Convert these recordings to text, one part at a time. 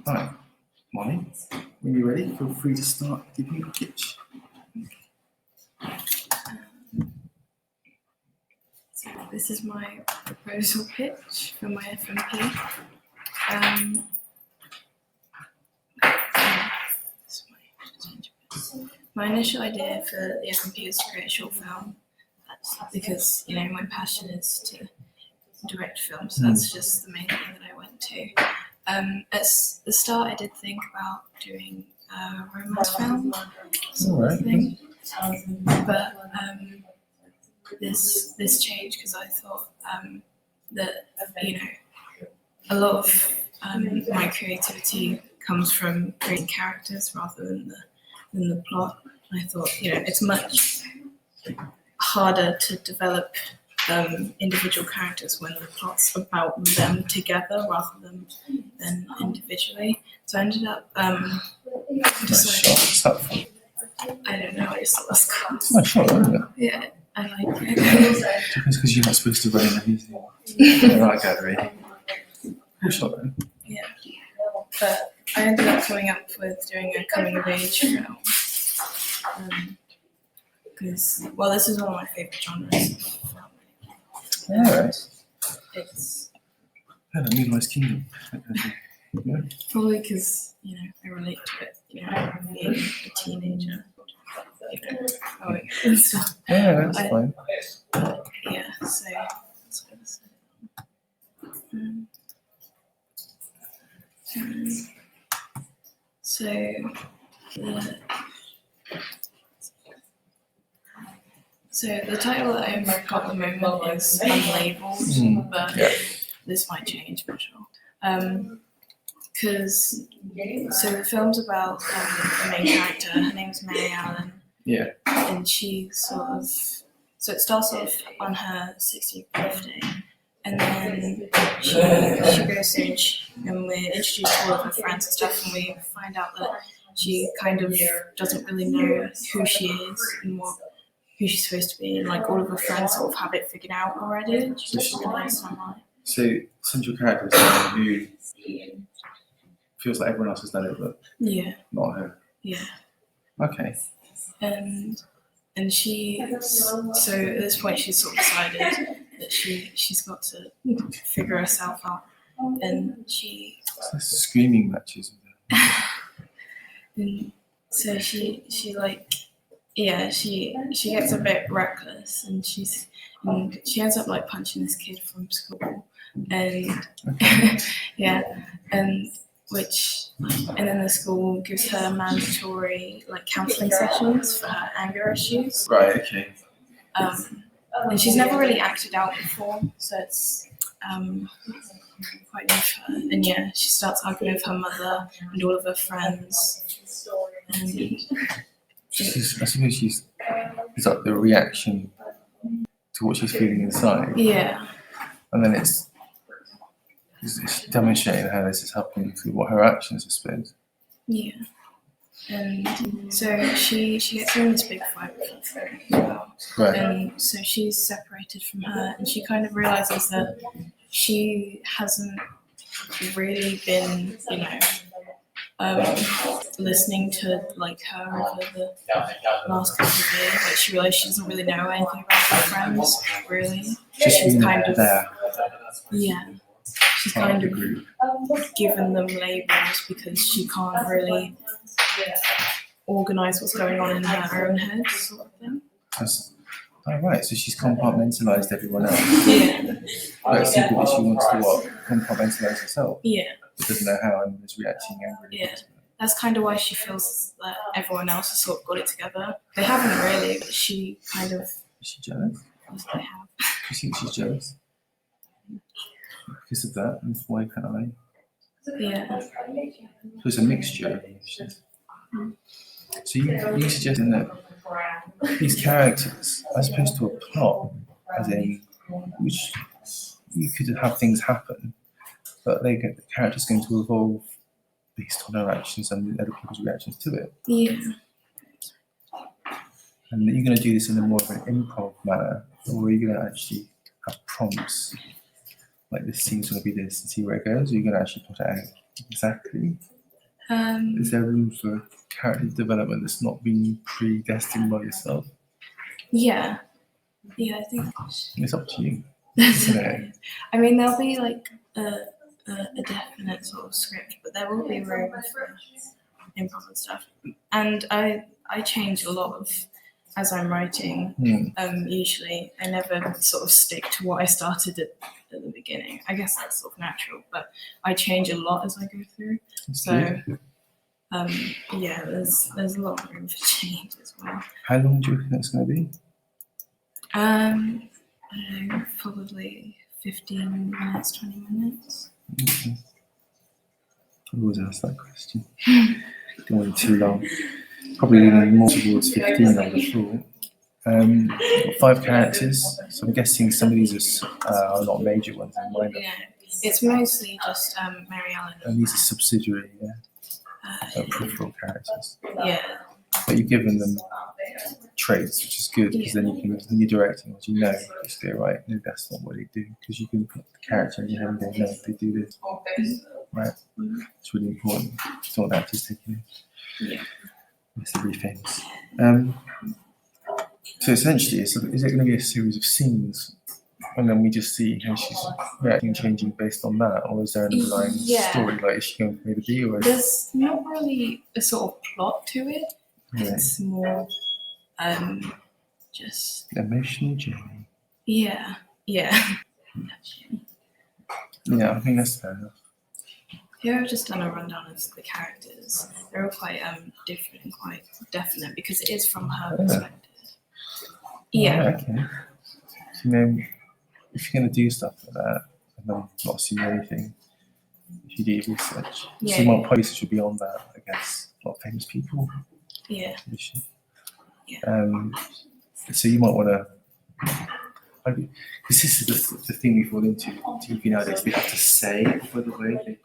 Right, Molly, when you're ready, feel free to start giving your pitch. So this is my proposal pitch for my FMP. My initial idea for the FMP is to create a short film. That's because, my passion is to direct films, so that's just the main thing that I went to. At the start, I did think about doing a romance film sort of thing, but this changed because I thought that a lot of my creativity comes from creating characters rather than the plot. And I thought it's much harder to develop individual characters when the plot's about them together rather than individually. So I ended up deciding. I don't know. I just thought that's cool. It's nice shot, isn't it? Yeah, I like it. It's because you're not supposed to run in anything. Right, Gary. Cool shot, then. Yeah, but I ended up coming up with doing a coming of age film because this is one of my favorite genres. Alright. It's the Moonrise Kingdom. Yeah. probably because I relate to it. Being a teenager. And stuff. Yeah, that's fine. Yeah, so that's what I said. So the title that I've got at the moment is Unlabeled, but this might change for sure. Because the film's about the main character. Her name's Mary Allen. Yeah. And she it starts off on her 60th birthday, and then she goes through and we're introduced to all of her friends and stuff, and we find out that she kind of doesn't really know who she is and who she's supposed to be, and all of her friends sort of have it figured out already. She doesn't realise online. So, central character is someone who feels like everyone else has done it, but not her. Yeah. Okay. And she, so at this point she's sort of decided that she's got to figure herself out, and she. So screaming matches with her. And so she gets a bit reckless, and she ends up punching this kid from school, and and then the school gives her mandatory counselling sessions for her anger issues. Right. Okay. And she's never really acted out before, so it's quite new for her. And she starts arguing with her mother and all of her friends. And I suppose she's like the reaction to what she's feeling inside. Yeah. And then it's demonstrating how this is happening through what her actions, I suppose. Yeah. And so she gets in this big fight with her friend as well. Right. And so she's separated from her, and she kind of realizes that she hasn't really been, listening to her over the last couple of years. She realized she doesn't really know anything about her friends, really. She's kind of there. Yeah. She's kind of given them labels because she can't really organise what's going on in her own head, sort of thing. Right, so she's compartmentalised everyone else. Yeah. But secretly she wants to compartmentalise herself. Yeah. But doesn't know how and is reacting angrily. Yeah. That's kind of why she feels that everyone else has sort of got it together. They haven't really, but she kind of. Is she jealous? Yes, they have. You think she's jealous? Because of that, and why can't I? Yeah. So it's a mixture of emotions. So you're suggesting that these characters, as opposed to a plot, as in which you could have things happen, but the character's going to evolve based on her actions and other people's reactions to it. Yeah. And you're going to do this in a more of an improv manner, or are you going to actually have prompts? Like this scene's going to be this and see where it goes, or you're going to actually put it out exactly? Is there room for character development that's not been predestined by yourself? Yeah, I think It's up to you. Isn't it? I mean, there'll be like a definite sort of script, but there will be room for improv and stuff. And I change a lot of as I'm writing. Usually, I never sort of stick to what I started at the beginning. I guess that's sort of natural, but I change a lot as I go through. So, yeah, there's a lot of room for change as well. How long do you reckon it's going to be? I don't know, probably 15 minutes, 20 minutes. Okay. I always ask that question. Don't want it too long. Probably leaning more towards 15, I would have thought. Got 5 characters, so I'm guessing some of these are not major ones in mind. Yeah, it's mostly just Mary Ellen. And these are subsidiary, peripheral characters. Yeah. But you've given them traits, which is good, because then you can, when you're directing, you know, just go, right, no, that's not what they do, because you can put the character in your head and go, no, they do this, right? It's really important. It's not that just taking it. Yeah. It's really famous. So essentially, is it going to be a series of scenes, and then we just see how she's reacting and changing based on that, or is there an underlying story, like is she going from A to B, or there's not really a sort of plot to it. It's more just emotional journey. Yeah. Yeah, I think that's fair enough. Here I've just done a rundown of the characters. They're all quite different and quite definite because it is from her perspective. Yeah. Okay. So then, if you're going to do stuff like that, and then not see anything, if you do your research, so you might probably should be on that, I guess. A lot of famous people. Yeah. So you might want to, because this is the thing we fall into TV nowadays. They have to say, by the way,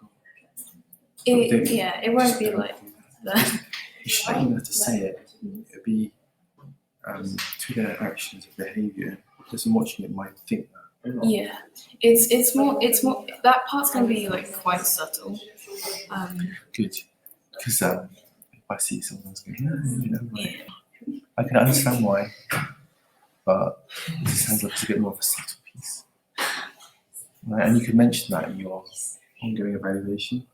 it won't be like that. You shouldn't even have to say it. It'll be through their actions and behaviour. The person watching it might think that. Yeah, it's more that part's gonna be like quite subtle. Good, because if I see someone's going, I can understand why, but it sounds like it's a bit more of a subtle piece. Right? And you can mention that in your ongoing evaluation.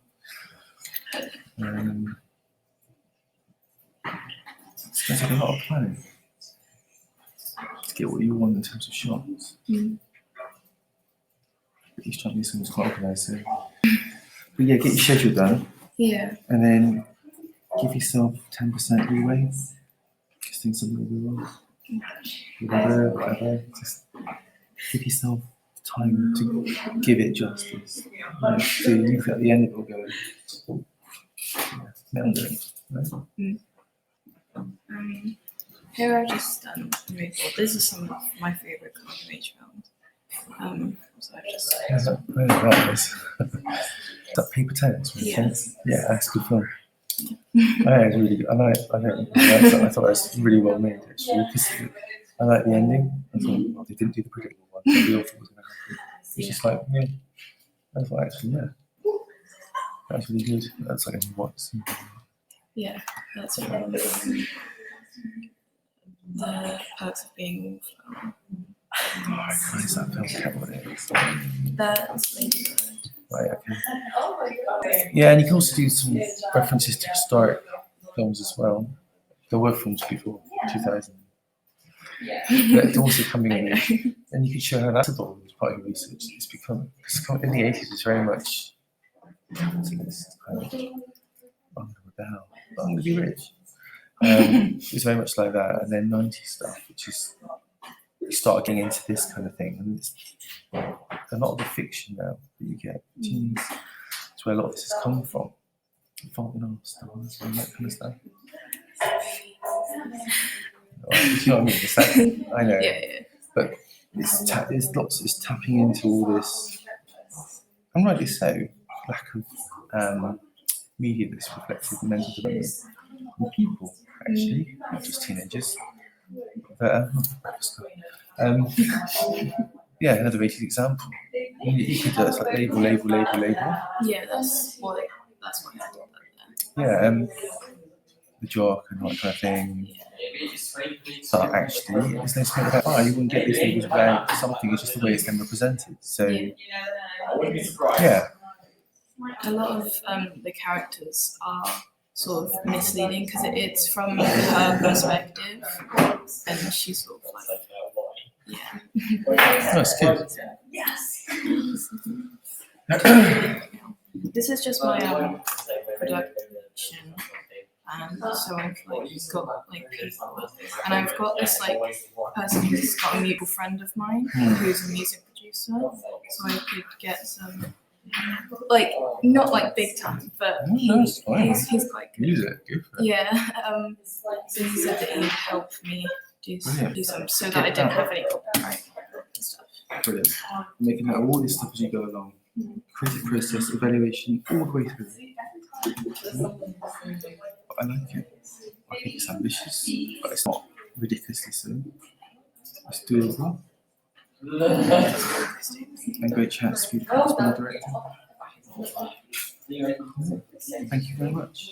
It's going to take a lot of planning to get what you want in terms of shots. But each time someone's quite organised. So. But yeah, get your schedule done. Yeah. And then give yourself 10% leeway. Just think something will be wrong. Whatever. Just give yourself time to give it justice. So you at the end of it will go, meandering, right? Here I've just done this is some of my favourite coming of age films. So I've just Is that paper tennis? Yes. Yeah, that's good fun. It's really good. I thought it was really well made actually. I like the ending. I thought they didn't do the predictable one. The author was going to happen. It's just like, I thought actually, that's really good. That's like what? Yeah, that's from the Perks of Being Wallflower. What is that film? I can't remember what it is. That's Lady Bird. Right, okay. Yeah, and you can also do some references to historic films as well. There were films before 2000. But it's also coming in, and you can show how that's evolved as part of your research. It's become, because in the 80s, it's very much, it's kind of, I'm going to rebel, but I'm going to be rich. It's very much like that, and then 90s stuff, which is, you start getting into this kind of thing, and it's a lot of the fiction now that you get, teens, it's where a lot of this has come from. Fault in Our Stars and that kind of stuff. Do you know what I mean? It's like, I know, but it's tapping into all this, and rightly so, lack of media that's reflective of mental development in people, actually, not just teenagers. But another 80s example. You could do it, it's like label. Yeah, that's what I did that there. the jock and that kind of thing. But actually, there's no smoke without fire. You wouldn't get these things without something. It's just the way it's then represented. So, yeah. A lot of the characters are sort of misleading because it's from her perspective, and she's sort of like, That's good. This is just my production, and so I've like got like people, and I've got this like person who's got a mutual friend of mine who's a music producer, so I could get some. Like not like big time, but he's quite good. Music, good for it. Yeah. So he said that he'd help me do some, so that I didn't have any copyright stuff. Brilliant. Making out all this stuff as you go along. Creative process, evaluation, all the way through. But I like it. I think it's ambitious, but it's not ridiculously so. It's doable. And great chance for you to come as my director. Thank you very much.